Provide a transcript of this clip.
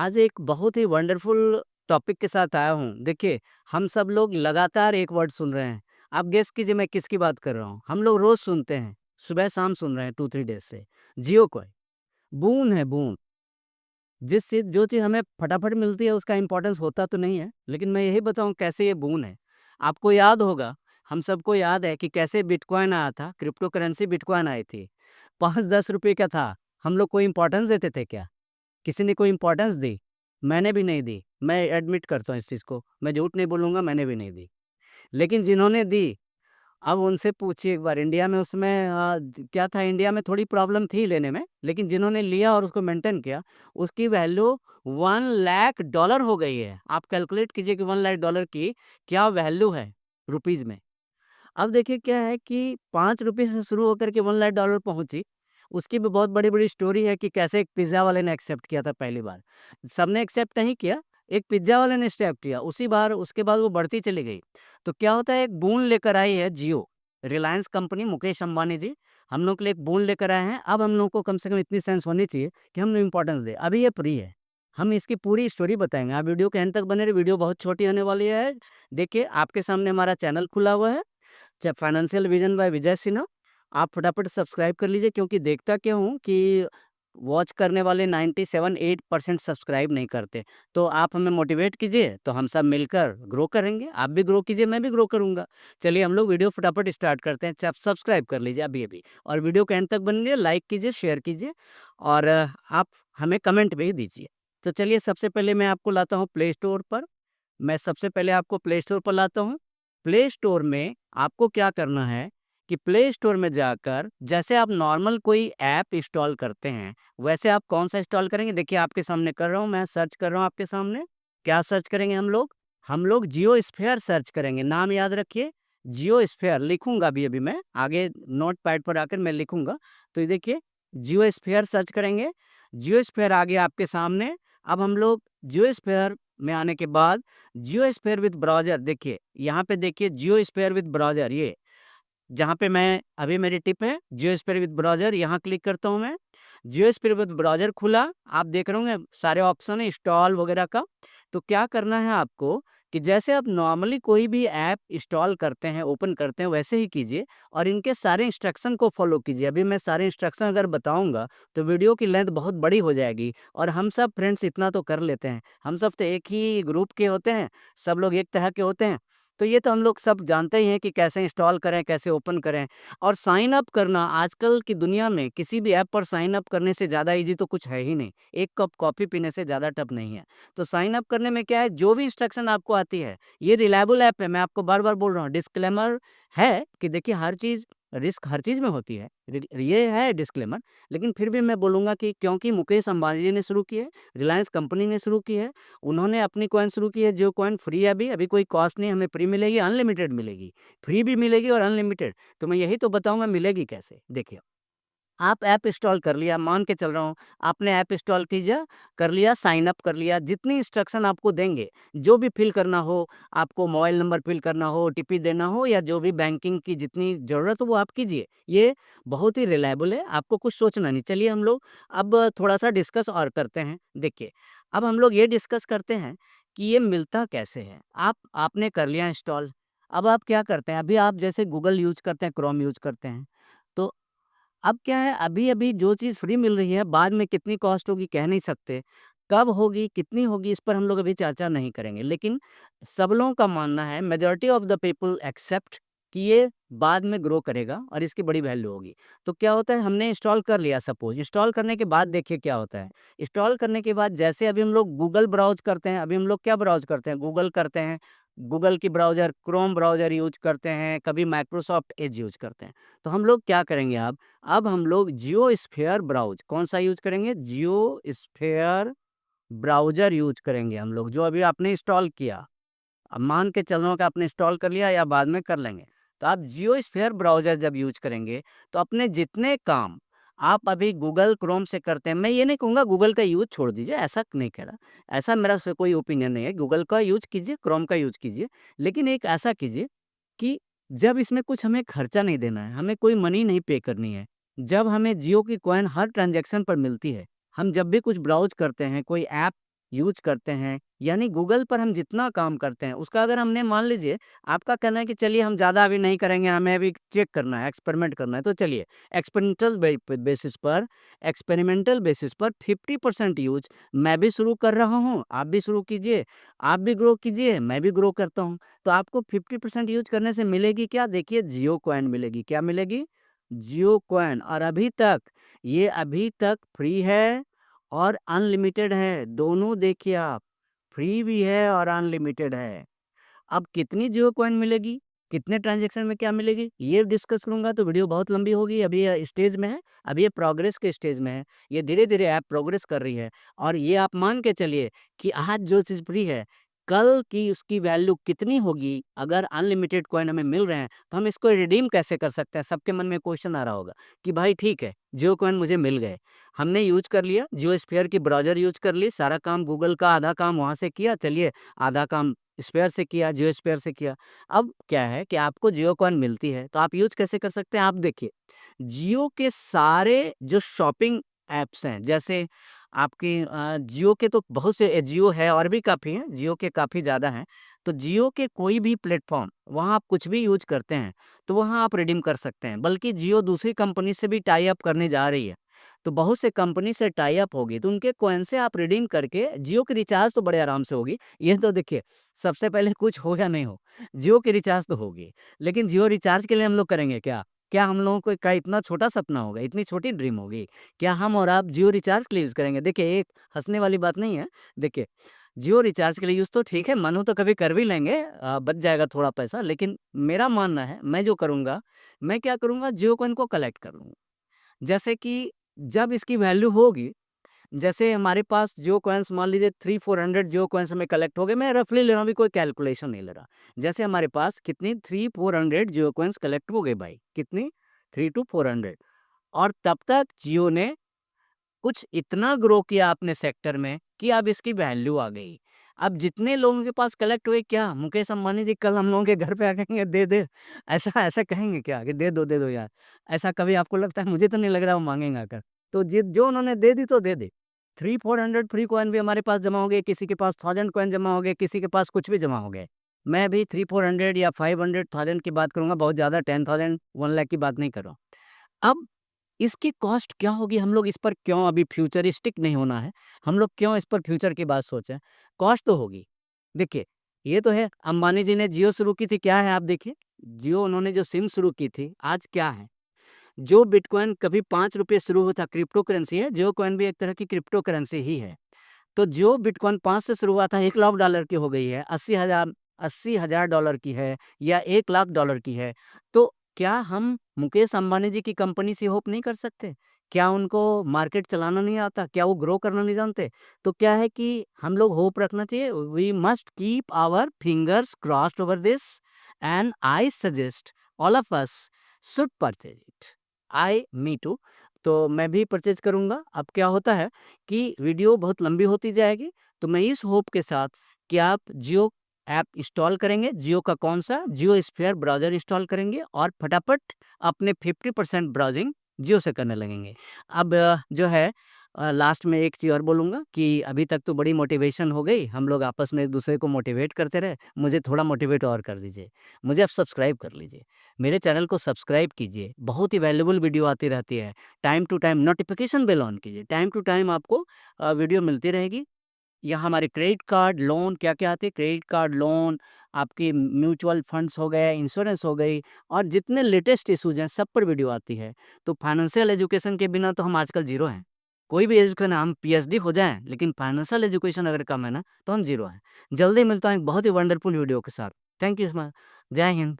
आज एक बहुत ही वंडरफुल टॉपिक के साथ आया हूँ। देखिए, हम सब लोग लगातार एक वर्ड सुन रहे हैं। आप गेस कीजिए मैं किसकी बात कर रहा हूँ? हम लोग रोज़ सुनते हैं, सुबह-शाम सुन रहे हैं 2-3 डेज़ से। जियो कॉइन, बून है बून। जो चीज़ हमें फटाफट मिलती है उसका इम्पोर्टेंस होता तो नहीं है, लेकिन मैं यही बताऊँ कैसे ये बून है। आपको याद होगा, हम सबको याद है कि कैसे बिटकॉइन आया था, क्रिप्टो करेंसी बिटकॉइन आई थी। 5-10 रुपए का था। हम लोग कोई इम्पोर्टेंस देते थे क्या? किसी ने कोई इम्पोर्टेंस दी? मैंने भी नहीं दी। मैं एडमिट करता हूँ इस चीज़ को। मैं झूठ नहीं बोलूँगा, मैंने भी नहीं दी। लेकिन जिन्होंने दी, अब उनसे पूछिए एक बार। इंडिया में उस समय क्या था, इंडिया में थोड़ी प्रॉब्लम थी लेने में, लेकिन जिन्होंने लिया और उसको मेंटेन किया, उसकी वैल्यू $1,00,000 हो गई है। आप कैलकुलेट कीजिए कि $1,00,000 की क्या वैल्यू है रुपीज़ में। अब देखिए क्या है कि ₹5 से शुरू होकर के $1,00,000 पहुँची। उसकी भी बहुत बड़ी-बड़ी स्टोरी है कि कैसे एक पिज़्ज़ा वाले ने एक्सेप्ट किया था पहली बार। सबने एक्सेप्ट नहीं किया, एक पिज़्ज़ा वाले ने एक्सेप्ट किया। उसी बार उसके बाद वो बढ़ती चली गई। तो क्या होता है, एक बून लेकर आई है जियो, रिलायंस कंपनी, मुकेश अंबानी जी, हम लोग के लिए एक बून लेकर आए हैं। अब हम लोग को कम से कम इतनी सेंस होनी चाहिए कि हम इम्पोर्टेंस दें। अभी ये फ्री है। हम इसकी पूरी स्टोरी बताएँगे। आप वीडियो के एंड तक बने रहिए, वीडियो बहुत छोटी होने वाली है। देखिए, आपके सामने हमारा चैनल खुला हुआ है। Financial vision bye Vijay Sinha. आप फटाफट सब्सक्राइब कर लीजिए, क्योंकि देखता क्या हूँ कि वॉच करने वाले 97-8% सब्सक्राइब नहीं करते। तो आप हमें मोटिवेट कीजिए, तो हम सब मिलकर ग्रो करेंगे। आप भी ग्रो कीजिए, मैं भी ग्रो करूँगा। चलिए हम लोग वीडियो फटाफट स्टार्ट करते हैं। सब्सक्राइब कर लीजिए अभी-अभी, और वीडियो के एंड तक बनिए, लाइक कीजिए, शेयर कीजिए, और आप हमें कमेंट भी दीजिए। तो चलिए, सबसे पहले मैं आपको लाता हूँ प्ले स्टोर पर। मैं सबसे पहले आपको प्ले स्टोर पर लाता हूँ। प्ले स्टोर में आपको क्या करना है कि प्ले स्टोर में जाकर जैसे आप नॉर्मल कोई ऐप इंस्टॉल करते हैं, वैसे आप कौन सा इंस्टॉल करेंगे? देखिए, आपके सामने कर रहा हूँ, मैं सर्च कर रहा हूँ आपके सामने। क्या सर्च करेंगे हम लोग? हम लोग जियो स्फेयर सर्च करेंगे। नाम याद रखिए, जियो स्फेयर लिखूंगा अभी मैं आगे, नोट पैड पर आकर मैं लिखूंगा। तो ये देखिए, जियो स्फेयर सर्च करेंगे। जियो स्फेयर आ गया आपके सामने। अब हम लोग जियो स्फेयर में आने के बाद जियो स्फेयर विद ब्राउज़र, देखिए, यहाँ पे देखिए जियो स्फेयर विद ब्राउज़र, ये जहाँ पे मैं अभी मेरी टिप है जियो स्फेयर विद ब्राउज़र, यहाँ क्लिक करता हूँ मैं। जियो स्फेयर विद ब्राउज़र खुला, आप देख रहे होंगे सारे ऑप्शन है इंस्टॉल वगैरह का। तो क्या करना है आपको कि जैसे आप नॉर्मली कोई भी ऐप इंस्टॉल करते हैं, ओपन करते हैं, वैसे ही कीजिए और इनके सारे इंस्ट्रक्शन को फॉलो कीजिए। अभी मैं सारे इंस्ट्रक्शन अगर बताऊँगा तो वीडियो की लेंथ बहुत बड़ी हो जाएगी, और हम सब फ्रेंड्स इतना तो कर लेते हैं। हम सब तो एक ही ग्रुप के होते हैं, सब लोग एक तरह के होते हैं। तो ये तो हम लोग सब जानते ही हैं कि कैसे इंस्टॉल करें, कैसे ओपन करें। और साइन अप करना आजकल की दुनिया में किसी भी ऐप पर साइन अप करने से ज़्यादा ईज़ी तो कुछ है ही नहीं। एक कप कॉफ़ी पीने से ज़्यादा टफ नहीं है। तो साइन अप करने में क्या है, जो भी इंस्ट्रक्शन आपको आती है, ये रिलायबल ऐप है, मैं आपको बार-बार बोल रहा हूँ। डिस्क्लेमर है कि देखिए, हर चीज़ रिस्क हर चीज़ में होती है। ये है डिस्क्लेमर, लेकिन फिर भी मैं बोलूँगा कि क्योंकि मुकेश अंबानी जी ने शुरू की है, रिलायंस कंपनी ने शुरू की है, उन्होंने अपनी कॉइन शुरू की है, जो कॉइन फ्री है अभी कोई कॉस्ट नहीं, हमें फ्री मिलेगी, अनलिमिटेड मिलेगी। फ्री भी मिलेगी और अनलिमिटेड। तो मैं यही तो बताऊँगा मिलेगी कैसे। देखिए, आप ऐप इंस्टॉल कर लिया, मान के चल रहा हूँ, आपने ऐप इंस्टॉल कीजिए, कर लिया, साइन अप कर लिया, जितनी इंस्ट्रक्शन आपको देंगे, जो भी फ़िल करना हो, आपको मोबाइल नंबर फ़िल करना हो, ओटीपी देना हो, या जो भी बैंकिंग की जितनी ज़रूरत हो वो आप कीजिए। ये बहुत ही रिलायबल है, आपको कुछ सोचना नहीं। चलिए हम लोग अब थोड़ा-सा डिस्कस और करते हैं। देखिए, अब हम लोग ये डिस्कस करते हैं कि ये मिलता कैसे है? आपने कर लिया इंस्टॉल, अब आप क्या करते हैं? अभी आप जैसे गूगल यूज़ करते हैं, क्रोम यूज़ करते हैं, तो अब क्या है, अभी-अभी जो चीज़ फ्री मिल रही है, बाद में कितनी कॉस्ट होगी कह नहीं सकते। कब होगी, कितनी होगी, इस पर हम लोग अभी चर्चा नहीं करेंगे। लेकिन सब लोगों का मानना है, majority of the people accept कि ये बाद में ग्रो करेगा और इसकी बड़ी वैल्यू होगी। तो क्या होता है, हमने इंस्टॉल कर लिया सपोज़, इंस्टॉल करने के बाद देखिए क्या होता है। इंस्टॉल करने के बाद जैसे अभी हम लोग गूगल ब्राउज़ करते हैं, अभी हम लोग क्या ब्राउज़ करते हैं, गूगल करते हैं, गूगल की ब्राउज़र, क्रोम ब्राउज़र यूज़ करते हैं, कभी माइक्रोसॉफ्ट एज यूज़ करते हैं। तो हम लोग क्या करेंगे अब हम लोग जियो स्फेयर ब्राउज़ कौन-सा यूज़ करेंगे? जियो स्फेयर ब्राउज़र यूज़ करेंगे हम लोग, जो अभी आपने इंस्टॉल किया। अब मान के चल रहा हूँ कि आपने इंस्टॉल कर लिया या बाद में कर लेंगे। तो आप जियो स्फेयर ब्राउज़र जब यूज़ करेंगे, तो अपने जितने काम आप अभी गूगल क्रोम से करते हैं, मैं ये नहीं कहूँगा गूगल का यूज़ छोड़ दीजिए, ऐसा नहीं कह रहा। ऐसा मेरा से कोई ओपिनियन नहीं है, गूगल का यूज़ कीजिए, क्रोम का यूज़ कीजिए। लेकिन एक ऐसा कीजिए कि जब इसमें कुछ हमें खर्चा नहीं देना है, हमें कोई मनी नहीं पे करनी है, जब हमें जियो की कॉइन हर ट्रांज़ैक्शन पर मिलती है, हम जब भी कुछ ब्राउज़ करते हैं, कोई ऐप यूज करते हैं, यानी गूगल पर हम जितना काम करते हैं उसका अगर हमने मान लीजिए आपका कहना है कि चलिए हम ज़्यादा अभी नहीं करेंगे, हमें अभी चेक करना है, एक्सपेरिमेंट करना है, तो चलिए एक्सपेरिमेंटल बेसिस पर 50% यूज मैं भी शुरू कर रहा हूँ, आप भी शुरू कीजिए, आप भी ग्रो कीजिए, मैं भी ग्रो करता हूँ। तो आपको 50% यूज करने से मिलेगी क्या? देखिए जियो कॉइन मिलेगी। क्या मिलेगी? जियो कॉइन। और अभी तक फ्री है और अनलिमिटेड है, दोनों देखिए आप, फ्री भी है और अनलिमिटेड है। अब कितनी जियो कॉइन मिलेगी, कितने ट्रांजैक्शन में क्या मिलेगी, ये डिस्कस करूंगा तो वीडियो बहुत लंबी होगी। अभी ये स्टेज में है, अभी ये प्रोग्रेस के स्टेज में है, ये धीरे धीरे ऐप प्रोग्रेस कर रही है। और ये आप मान के चलिए कि आज जो चीज़ फ्री है, कल की उसकी वैल्यू कितनी होगी। अगर अनलिमिटेड कॉइन हमें मिल रहे हैं तो हम इसको रिडीम कैसे कर सकते हैं। सबके मन में क्वेश्चन आ रहा होगा कि भाई ठीक है, जियो कॉइन मुझे मिल गए, हमने यूज कर लिया, जियो स्फीयर की ब्राउजर यूज कर ली, सारा काम गूगल का आधा काम वहाँ से किया, चलिए आधा काम स्पेयर से किया, जियो स्पेयर से किया। अब क्या है कि आपको जियो कॉइन मिलती है तो आप यूज कैसे कर सकते हैं। आप देखिए जियो के सारे जो शॉपिंग ऐप्स हैं, जैसे आपकी जियो के तो बहुत से, जियो है और भी काफ़ी हैं, जियो के काफ़ी ज़्यादा हैं। तो जियो के कोई भी प्लेटफॉर्म, वहाँ आप कुछ भी यूज करते हैं तो वहाँ आप रिडीम कर सकते हैं। बल्कि जियो दूसरी कंपनी से भी टाई अप करने जा रही है, तो बहुत से कंपनी से टाई अप होगी तो उनके कॉइन से आप रिडीम करके जियो की रिचार्ज तो बड़े आराम से होगी। ये तो देखिए सबसे पहले कुछ हो या नहीं हो, जियो की रिचार्ज तो होगी। लेकिन जियो रिचार्ज के लिए हम लोग करेंगे क्या? क्या हम लोगों को का इतना छोटा सपना होगा, इतनी छोटी ड्रीम होगी? क्या हम और आप जियो रिचार्ज के लिए यूज़ करेंगे? देखिए एक हँसने वाली बात नहीं है। देखिए जियो रिचार्ज के लिए यूज़ तो ठीक है, मन हो तो कभी कर भी लेंगे, बच जाएगा थोड़ा पैसा। लेकिन मेरा मानना है, मैं जो करूँगा, मैं क्या करूँगा, जियो कॉइन को कलेक्ट करूँगा। जैसे कि जब इसकी वैल्यू होगी, जैसे हमारे पास जियो कॉइन्स मान लीजिए 300-400 जियो कॉइन्स में कलेक्ट हो गए, मैं रफली ले रहा हूँ, अभी कोई कैलकुलेशन नहीं ले रहा। जैसे हमारे पास कितनी 300-400 जियो कॉइन्स कलेक्ट हो गए भाई, कितनी 3 टू 400। और तब तक जियो ने कुछ इतना ग्रो किया अपने सेक्टर में कि अब इसकी वैल्यू आ गई। अब जितने लोगों के पास कलेक्ट हुए, क्या मुकेश अंबानी जी कल हम लोगों के घर पे आ कहेंगे दे दे, ऐसा ऐसा कहेंगे क्या कि दे दो यार? ऐसा कभी आपको लगता है? मुझे तो नहीं लग रहा वो मांगेंगे आकर। तो जो उन्होंने दे दी तो दे दे। 300-400 फ्री कॉइन भी हमारे पास जमा हो गए, किसी के पास 1000 कॉइन जमा हो गए, किसी के पास कुछ भी जमा हो गए। मैं अभी 300-400 या 500-1000 की बात करूंगा, बहुत ज्यादा 10,000 1 लाख की बात नहीं कर रहा हूं। अब इसकी कॉस्ट क्या होगी? हम लोग इस पर क्यों अभी फ्यूचरिस्टिक नहीं होना है? हम लोग क्यों इस पर फ्यूचर की बात सोचें? कॉस्ट तो होगी। देखिए, ये तो है, अंबानी जी ने जियो शुरू की थी, क्या है आप देखिए, जियो उन्होंने जो सिम शुरू की थी, आज क्या है? जो बिटकॉइन कभी ₹5 शुरू हुआ था, क्रिप्टो करेंसी है, जियो कॉइन भी एक तरह की क्रिप्टो करेंसी ही है। तो जो बिटकॉइन 5 से शुरू हुआ था, $1 लाख की हो गई है, 80,000 डॉलर की है या $1 लाख की है। तो क्या हम मुकेश अंबानी जी की कंपनी से होप नहीं कर सकते? क्या उनको मार्केट चलाना नहीं आता? क्या वो ग्रो करना नहीं जानते? तो क्या है कि हम लोग होप रखना चाहिए। We must keep our fingers crossed over this and I suggest all of us should purchase it. I me too. तो मैं भी परचेज करूँगा। अब क्या होता है कि वीडियो बहुत लंबी होती जाएगी, तो मैं इस होप के साथ कि आप जियो ऐप इंस्टॉल करेंगे, जियो का कौन सा, जियो स्फीयर ब्राउज़र इंस्टॉल करेंगे और फटाफट अपने 50% ब्राउज़िंग जियो से करने लगेंगे। अब जो है लास्ट में एक चीज़ और बोलूँगा कि अभी तक तो बड़ी मोटिवेशन हो गई, हम लोग आपस में एक-दूसरे को मोटिवेट करते रहे, मुझे थोड़ा मोटिवेट और कर दीजिए। मुझे आप सब्सक्राइब कर लीजिए, मेरे चैनल को सब्सक्राइब कीजिए, बहुत ही वैल्यूएबल वीडियो आती रहती है। Time to time notification bell on कीजिए, टाइम टू टाइम आपको वीडियो मिलती रहेगी। यहाँ हमारे क्रेडिट कार्ड, लोन क्या-क्या आते हैं, क्रेडिट कार्ड, लोन, आपकी म्यूचुअल फंड्स हो गए, इंश्योरेंस हो गई और जितने लेटेस्ट इश्यूज़ हैं सब पर वीडियो आती है। तो फाइनेंशियल एजुकेशन के बिना तो हम आजकल ज़ीरो हैं। कोई भी एजुकेशन, हम पीएचडी हो जाएँ लेकिन फाइनेंशियल एजुकेशन अगर कम है ना तो हम ज़ीरो हैं। जल्दी मिलता हूँ एक बहुत ही वंडरफुल वीडियो के साथ। Thank you so much. जय हिंद।